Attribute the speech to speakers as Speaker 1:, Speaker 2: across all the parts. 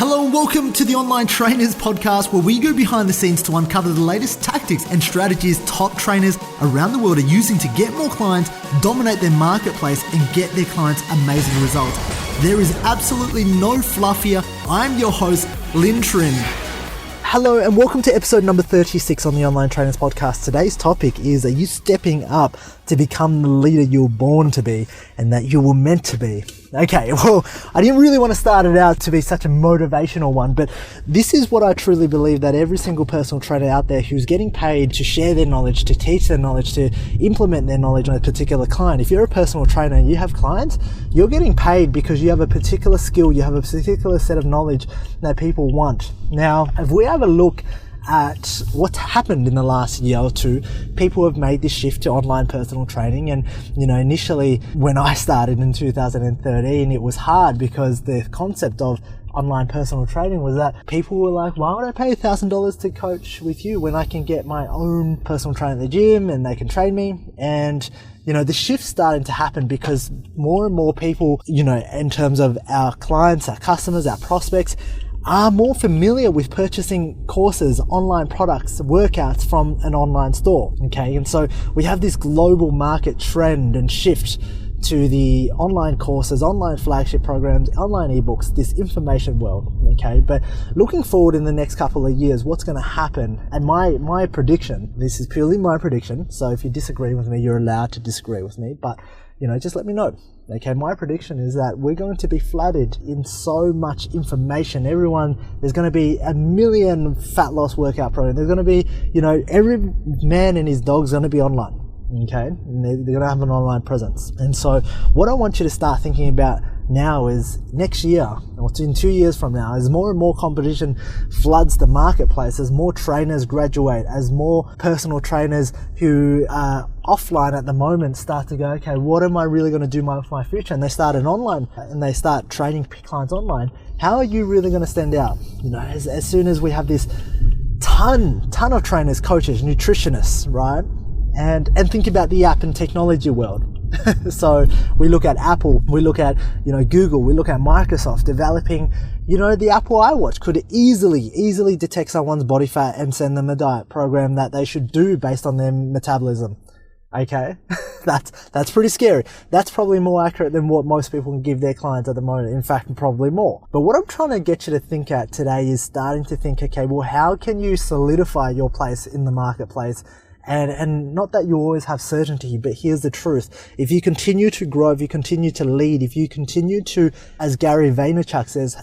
Speaker 1: Hello and welcome to the Online Trainers Podcast, where we go behind the scenes to uncover the latest tactics and strategies top trainers around the world are using to get more clients, dominate their marketplace, and get their clients amazing results. There is absolutely no fluff here. I'm your host, Lynn Trim. Hello and welcome to episode number 36 on the Online Trainers Podcast. Today's topic is, are you stepping up to become the leader you were born to be and that you were meant to be? Okay, well, I didn't really want to start it out to be such a motivational one, but this is what I truly believe, that every single personal trainer out there who's getting paid to share their knowledge, to teach their knowledge, to implement their knowledge on a particular client. If you're a personal trainer and you have clients, you're getting paid because you have a particular skill, you have a particular set of knowledge that people want. Now, if we have a look at what's happened in the last year or two, people have made this shift to online personal training. And, initially when I started in 2013, it was hard because the concept of online personal training was that people were like, why would I pay $1,000 to coach with you when I can get my own personal trainer at the gym and they can train me? And the shift's starting to happen because more and more people, in terms of our clients, our customers, our prospects, are more familiar with purchasing courses, online products, workouts from an online store. Okay, and so we have this global market trend and shift to the online courses, online flagship programs, online ebooks, this information world. Okay, but looking forward in the next couple of years, what's going to happen? And my prediction, this is purely my prediction, so if you disagree with me, you're allowed to disagree with me, but just let me know. Okay, my prediction is that we're going to be flooded in so much information. There's going to be a million fat loss workout programs. There's going to be, every man and his dog's going to be online. Okay, and they're going to have an online presence. And so what I want you to start thinking about now is next year, or in 2 years from now, as more and more competition floods the marketplace, as more trainers graduate, as more personal trainers who are offline at the moment start to go, okay, what am I really going to do with my future? And they start an online and they start training clients online. How are you really going to stand out? As soon as we have this ton of trainers, coaches, nutritionists, right? And think about the app and technology world. So we look at Apple, we look at, Google, we look at Microsoft developing, the Apple iWatch could easily detect someone's body fat and send them a diet program that they should do based on their metabolism. Okay. That's pretty scary. That's probably more accurate than what most people can give their clients at the moment. In fact, probably more. But what I'm trying to get you to think at today is starting to think, okay, well, how can you solidify your place in the marketplace? And not that you always have certainty, but here's the truth. If you continue to grow, if you continue to lead, if you continue to, as Gary Vaynerchuk says,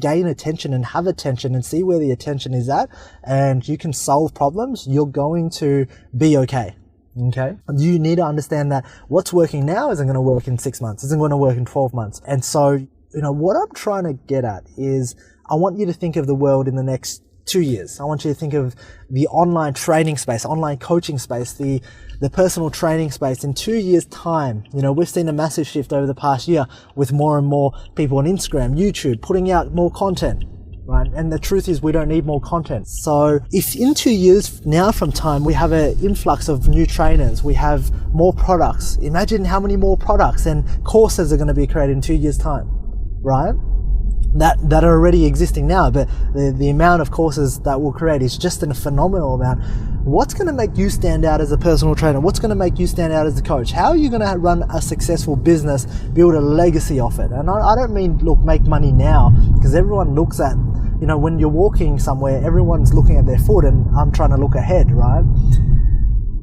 Speaker 1: gain attention and have attention and see where the attention is at, and you can solve problems, you're going to be okay. Okay? You need to understand that what's working now isn't going to work in 6 months, isn't going to work in 12 months. And so, what I'm trying to get at is I want you to think of the world in the next 2 years. I want you to think of the online training space, online coaching space, the personal training space in 2 years' time. We've seen a massive shift over the past year with more and more people on Instagram, YouTube, putting out more content, right? And the truth is we don't need more content. So if in 2 years now from time, we have an influx of new trainers, we have more products, imagine how many more products and courses are going to be created in 2 years' time, right? That are already existing now, but the amount of courses that we'll create is just a phenomenal amount. What's going to make you stand out as a personal trainer? What's going to make you stand out as a coach? How are you going to run a successful business, build a legacy off it? And I don't mean, make money now, because everyone looks at, when you're walking somewhere, everyone's looking at their foot, and I'm trying to look ahead, right?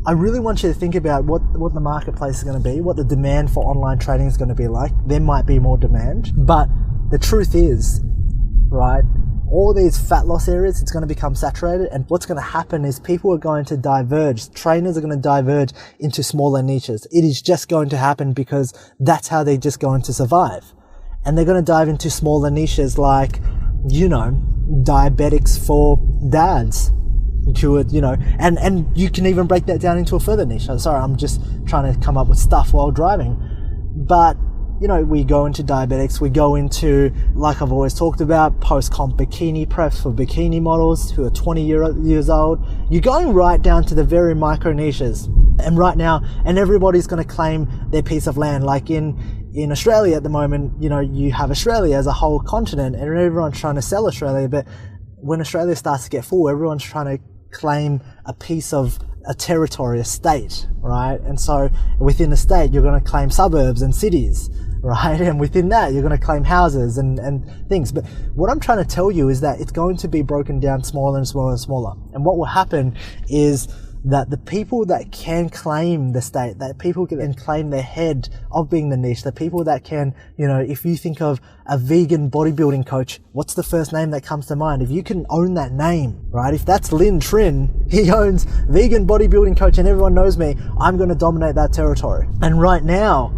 Speaker 1: I really want you to think about what the marketplace is going to be, what the demand for online training is going to be like. There might be more demand, but the truth is, right, all these fat loss areas, it's going to become saturated, and what's going to happen is people are going to diverge. Trainers are going to diverge into smaller niches. It is just going to happen because that's how they're just going to survive. And they're going to dive into smaller niches like, diabetics for dads. And you can even break that down into a further niche. I'm sorry, I'm just trying to come up with stuff while driving. But we go into diabetics, we go into, like I've always talked about, post-comp bikini preps for bikini models who are 20 years old. You're going right down to the very micro niches. And right now, and everybody's going to claim their piece of land. Like in in Australia at the moment, you have Australia as a whole continent and everyone's trying to sell Australia, but when Australia starts to get full, everyone's trying to claim a piece of a territory, a state, right? And so within a state, you're going to claim suburbs and cities, right? And within that, you're going to claim houses and things. But what I'm trying to tell you is that it's going to be broken down smaller and smaller and smaller. And what will happen is that the people that can claim the state, that people can claim their head of being the niche, the people that can, if you think of a vegan bodybuilding coach, what's the first name that comes to mind? If you can own that name, right? If that's Lin Trin, he owns vegan bodybuilding coach and everyone knows me, I'm going to dominate that territory. And right now,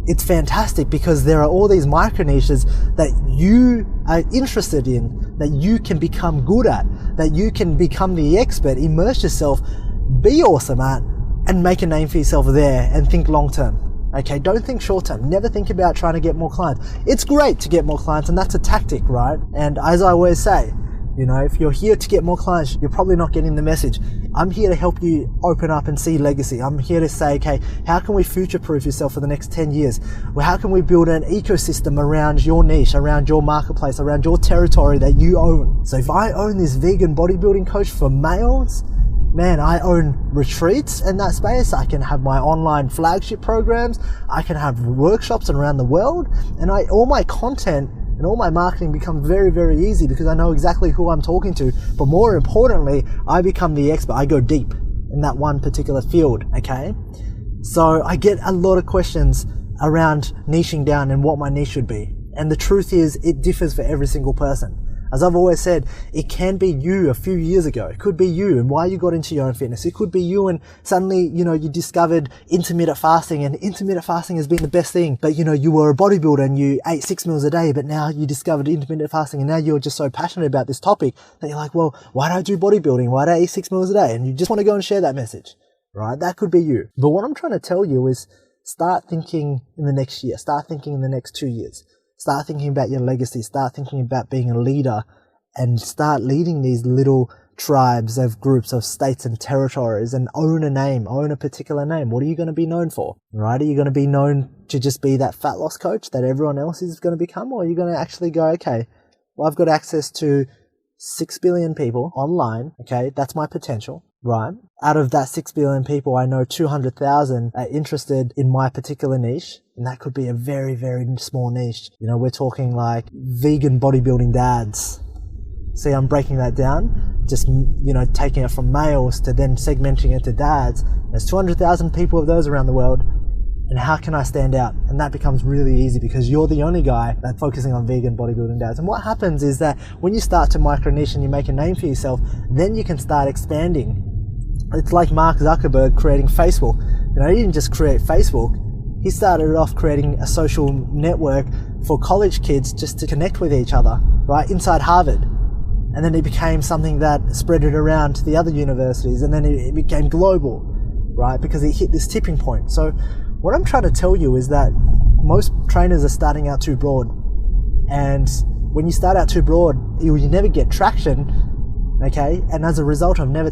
Speaker 1: it's fantastic because there are all these micro niches that you are interested in, that you can become good at, that you can become the expert, immerse yourself, be awesome at, and make a name for yourself there, and think long term. Okay, don't think short term. Never think about trying to get more clients. It's great to get more clients, and that's a tactic, right? And as I always say, if you're here to get more clients, you're probably not getting the message. I'm here to help you open up and see legacy. I'm here to say, okay, how can we future-proof yourself for the next 10 years? Well, how can we build an ecosystem around your niche, around your marketplace, around your territory that you own? So if I own this vegan bodybuilding coach for males, man, I own retreats in that space. I can have my online flagship programs. I can have workshops around the world, and all my content and all my marketing becomes very, very easy because I know exactly who I'm talking to. But more importantly, I become the expert. I go deep in that one particular field, okay? So I get a lot of questions around niching down and what my niche should be. And the truth is, it differs for every single person. As I've always said, it can be you a few years ago. It could be you and why you got into your own fitness. It could be you and suddenly, you discovered intermittent fasting, and intermittent fasting has been the best thing. But, you were a bodybuilder and you ate 6 meals a day, but now you discovered intermittent fasting and now you're just so passionate about this topic that you're like, well, why do I do bodybuilding? Why do I eat 6 meals a day? And you just want to go and share that message, right? That could be you. But what I'm trying to tell you is start thinking in the next year, start thinking in the next 2 years. Start thinking about your legacy. Start thinking about being a leader and start leading these little tribes of groups of states and territories, and own a name, own a particular name. What are you going to be known for, right? Are you going to be known to just be that fat loss coach that everyone else is going to become? Or are you going to actually go, okay, well, I've got access to 6 billion people online. Okay, that's my potential, right? Out of that 6 billion people, I know 200,000 are interested in my particular niche. And that could be a very, very small niche. We're talking like vegan bodybuilding dads. See, I'm breaking that down, just, taking it from males to then segmenting it to dads. There's 200,000 people of those around the world. And how can I stand out? And that becomes really easy because you're the only guy that's focusing on vegan bodybuilding dads. And what happens is that when you start to micro niche and you make a name for yourself, then you can start expanding. It's like Mark Zuckerberg creating Facebook. He didn't just create Facebook. He started off creating a social network for college kids just to connect with each other, right, inside Harvard. And then it became something that spread it around to the other universities, and then it became global, right, because it hit this tipping point. So what I'm trying to tell you is that most trainers are starting out too broad. And when you start out too broad, you never get traction, okay? And as a result of never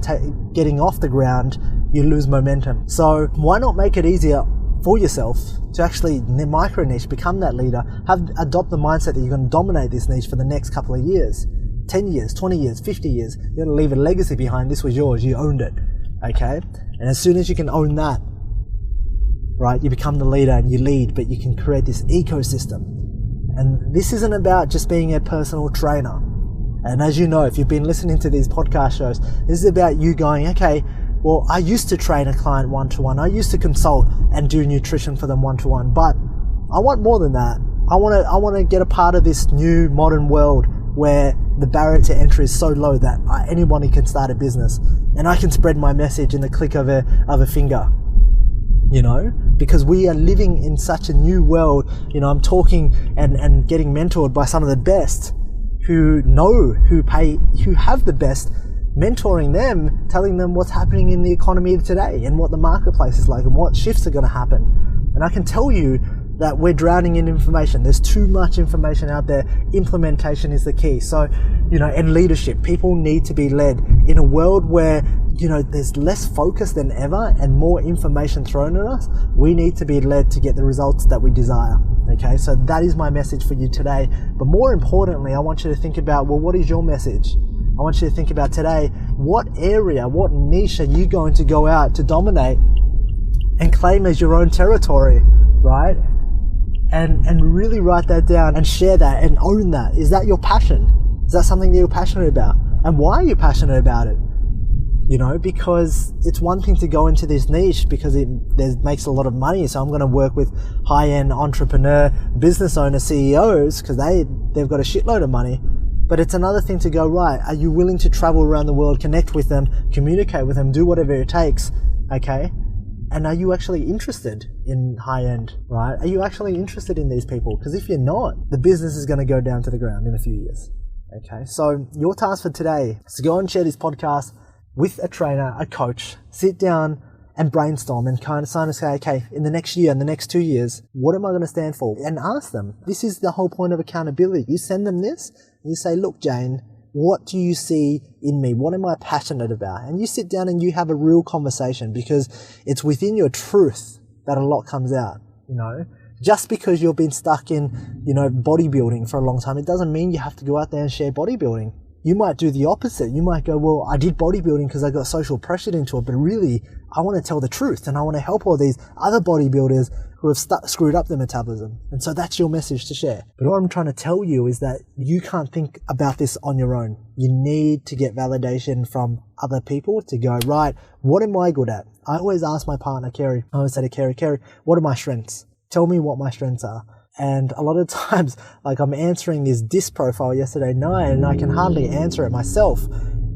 Speaker 1: getting off the ground, you lose momentum. So why not make it easier for yourself to actually micro niche, become that leader, adopt the mindset that you're going to dominate this niche for the next couple of years, 10 years, 20 years, 50 years. You're going to leave a legacy behind. This was yours. You owned it. Okay? And as soon as you can own that, right, you become the leader and you lead, but you can create this ecosystem. And this isn't about just being a personal trainer. And as you know, if you've been listening to these podcast shows, this is about you going, okay, well, I used to train a client one-to-one. I used to consult and do nutrition for them one-to-one, but I want more than that. I want to get a part of this new modern world where the barrier to entry is so low that anybody can start a business, and I can spread my message in the click of a finger. Because we are living in such a new world. I'm talking and getting mentored by some of the best who have the best, mentoring them, telling them what's happening in the economy today and what the marketplace is like and what shifts are going to happen. And I can tell you that we're drowning in information. There's too much information out there. Implementation is the key. So, and leadership. People need to be led in a world where, there's less focus than ever and more information thrown at us. We need to be led to get the results that we desire. Okay, so that is my message for you today. But more importantly, I want you to think about, well, what is your message? I want you to think about today, what area, what niche are you going to go out to dominate and claim as your own territory, right? And really write that down and share that and own that. Is that your passion? Is that something that you're passionate about? And why are you passionate about it? You know, because it's one thing to go into this niche because it makes a lot of money. So I'm going to work with high-end entrepreneur, business owner, CEOs because they've got a shitload of money. But it's another thing to go, right, are you willing to travel around the world, connect with them, communicate with them, do whatever it takes, okay? And are you actually interested in high-end, right? Are you actually interested in these people? Because if you're not, the business is going to go down to the ground in a few years, okay? So your task for today is to go and share this podcast with a trainer, a coach, sit down and brainstorm and kind of say, okay, in the next year, in the next 2 years, what am I going to stand for? And ask them. This is the whole point of accountability. You send them this, and you say, look, Jane, what do you see in me? What am I passionate about? And you sit down and you have a real conversation because it's within your truth that a lot comes out, you know. Just because you've been stuck in, you know, bodybuilding for a long time, it doesn't mean you have to go out there and share bodybuilding. You might do the opposite. You might go, well, I did bodybuilding because I got social pressured into it, but really, I want to tell the truth and I want to help all these other bodybuilders who have screwed up their metabolism. And so that's your message to share. But what I'm trying to tell you is that you can't think about this on your own. You need to get validation from other people to go, right, what am I good at? I always ask my partner, Kerry, I always say to Kerry, what are my strengths? Tell me what my strengths are. And a lot of times, like I'm answering this disc profile yesterday night and I can hardly answer it myself.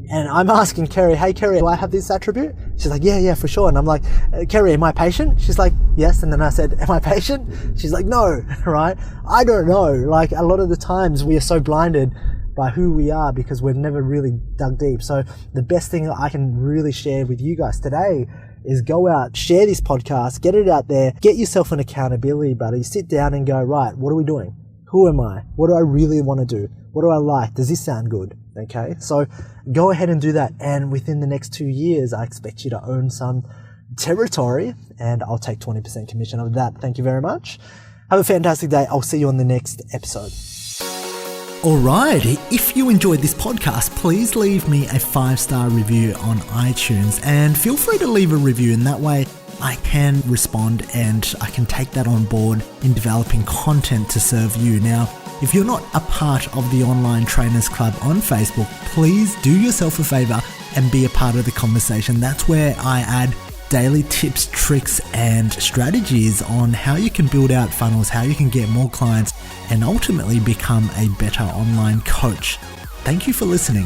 Speaker 1: And I'm asking Kerry, hey Kerry, do I have this attribute? She's like, yeah, for sure. And I'm like, Kerry, am I patient? She's like, yes. And then I said, am I patient? She's like, no, right? I don't know. Like a lot of the times we are so blinded by who we are because we've never really dug deep. So the best thing I can really share with you guys today is go out, share this podcast, get it out there, get yourself an accountability buddy, sit down and go, right, what are we doing? Who am I? What do I really want to do? What do I like? Does this sound good? Okay, so go ahead and do that. And within the next 2 years, I expect you to own some territory and I'll take 20% commission of that. Thank you very much. Have a fantastic day. I'll see you on the next episode.
Speaker 2: Alright, if you enjoyed this podcast, please leave me a 5-star review on iTunes and feel free to leave a review, and that way I can respond and I can take that on board in developing content to serve you. Now, if you're not a part of the Online Trainers Club on Facebook, please do yourself a favor and be a part of the conversation. That's where I add daily tips, tricks, and strategies on how you can build out funnels, how you can get more clients, and ultimately become a better online coach. Thank you for listening.